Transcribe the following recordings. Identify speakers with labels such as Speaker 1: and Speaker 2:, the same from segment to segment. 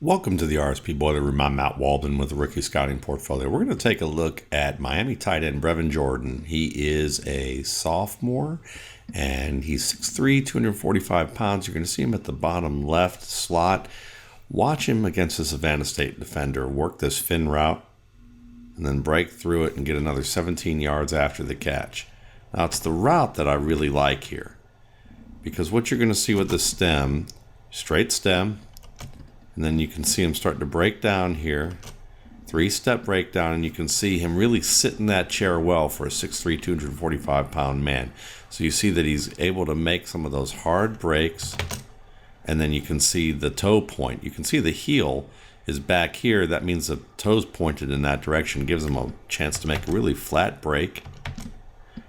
Speaker 1: Welcome to the RSP Boiler Room. I'm Matt Waldman with the Rookie Scouting Portfolio. We're going to take a look at Miami tight end Brevin Jordan. He is a sophomore, and he's 6'3", 245 pounds. You're going to see him at the bottom left slot. Watch him against the Savannah State defender. Work this fin route, and then break through it and get another 17 yards after the catch. Now, it's the route that I really like here, because what you're going to see with the stem, straight stem, and then you can see him start to break down here. 3-step breakdown, and you can see him really sit in that chair well for a 6'3", 245-pound man. So you see that he's able to make some of those hard breaks, and then you can see the toe point. You can see the heel is back here. That means the toe's pointed in that direction. Gives him a chance to make a really flat break.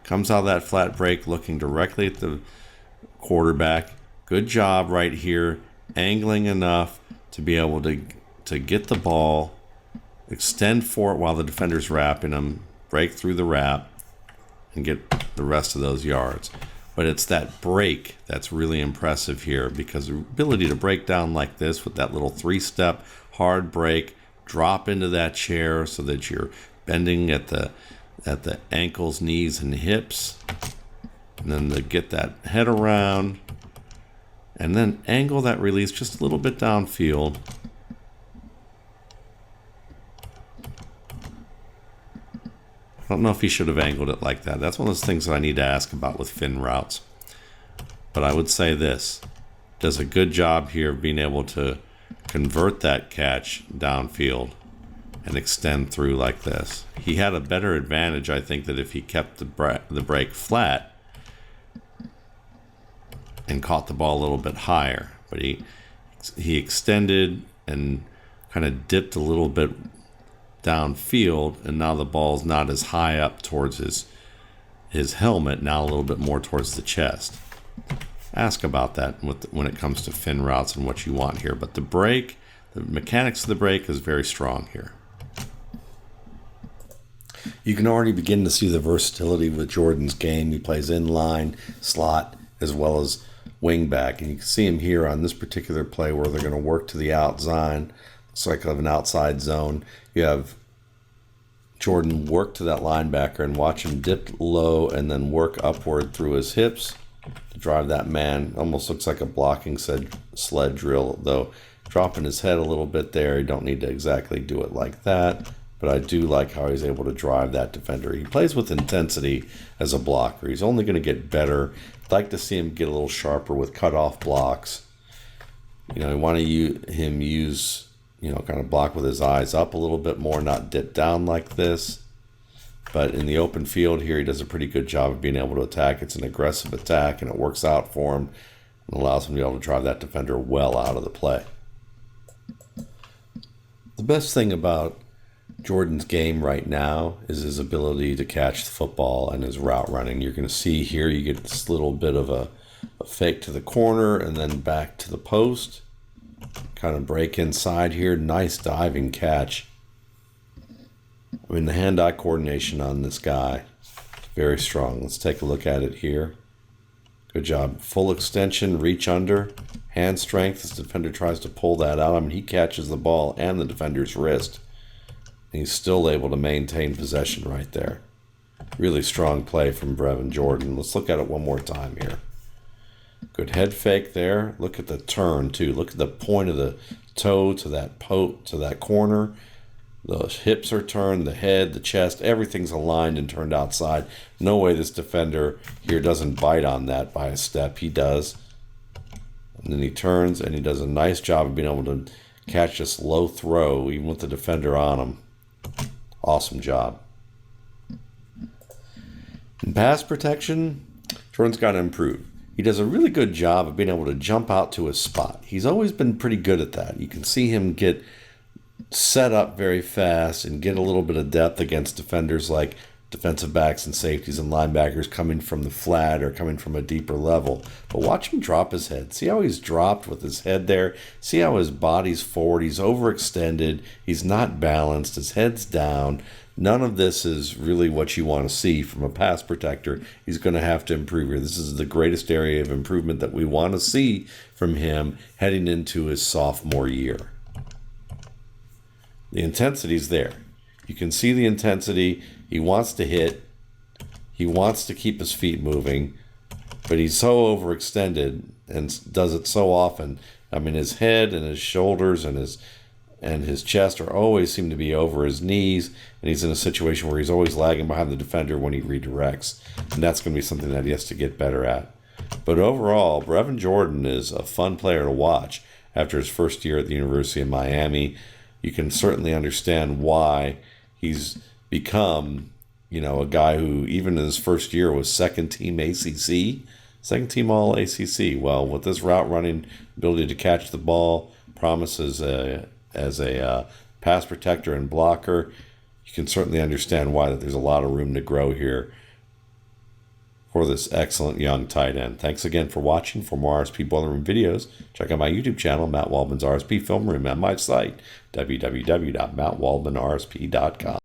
Speaker 1: Comes out of that flat break looking directly at the quarterback. Good job right here, angling enough to be able to get the ball, extend for it while the defender's wrapping him, break through the wrap, and get the rest of those yards. But it's that break that's really impressive here, because the ability to break down like this with that little 3-step hard break, drop into that chair so that you're bending at the ankles, knees, and hips, and then to get that head around, and then angle that release just a little bit downfield. I don't know if he should have angled it like that. That's one of those things that I need to ask about with fin routes. But I would say this: does a good job here of being able to convert that catch downfield and extend through like this. He had a better advantage, I think, that if he kept the break flat and caught the ball a little bit higher, but he extended and kind of dipped a little bit downfield, and now the ball's not as high up towards his helmet, now a little bit more towards the chest. Ask about that when it comes to fin routes and what you want here, but the break, the mechanics of the break is very strong here. You can already begin to see the versatility with Jordan's game. He plays inline, slot, as well as wing back, and you can see him here on this particular play where they're going to work to the outside. Looks like of an outside zone. You have Jordan work to that linebacker and watch him dip low and then work upward through his hips to drive that man. Almost looks like a blocking sled drill, though dropping his head a little bit there. You don't need to exactly do it like that, but I do like how he's able to drive that defender. He plays with intensity as a blocker. He's only going to get better. I'd like to see him get a little sharper with cutoff blocks. You want him use, kind of block with his eyes up a little bit more, not dip down like this. But in the open field here, he does a pretty good job of being able to attack. It's an aggressive attack, and it works out for him and allows him to be able to drive that defender well out of the play. The best thing about Jordan's game right now is his ability to catch the football and his route running. You're going to see here you get this little bit of a fake to the corner and then back to the post. Kind of break inside here. Nice diving catch. The hand-eye coordination on this guy, very strong. Let's take a look at it here. Good job. Full extension, reach under, hand strength. This defender tries to pull that out. He catches the ball and the defender's wrist. And he's still able to maintain possession right there. Really strong play from Brevin Jordan. Let's look at it one more time here. Good head fake there. Look at the turn too. Look at the point of the toe to that corner. The hips are turned, the head, the chest, everything's aligned and turned outside. No way this defender here doesn't bite on that by a step. He does. And then he turns and he does a nice job of being able to catch this low throw even with the defender on him. Awesome job. In pass protection, Jordan's got to improve. He does a really good job of being able to jump out to his spot. He's always been pretty good at that. You can see him get set up very fast and get a little bit of depth against defenders like defensive backs and safeties and linebackers coming from the flat or coming from a deeper level. But watch him drop his head. See how he's dropped with his head there? See how his body's forward? He's overextended. He's not balanced. His head's down. None of this is really what you want to see from a pass protector. He's going to have to improve here. This is the greatest area of improvement that we want to see from him heading into his sophomore year. The intensity's there. You can see the intensity. He wants to hit. He wants to keep his feet moving, but he's so overextended and does it so often. I mean, his head and his shoulders and his chest always seem to be over his knees, and he's in a situation where he's always lagging behind the defender when he redirects, and that's going to be something that he has to get better at. But overall, Brevin Jordan is a fun player to watch after his first year at the University of Miami. You can certainly understand why he's become, a guy who even in his first year was second team ACC, second team all ACC. Well, with this route running, ability to catch the ball, promises as a pass protector and blocker, you can certainly understand why that there's a lot of room to grow here for this excellent young tight end. Thanks again for watching. For more RSP Boiler Room videos, check out my YouTube channel, Matt Waldman's RSP Film Room, and my site, www.mattwaldmanrsp.com.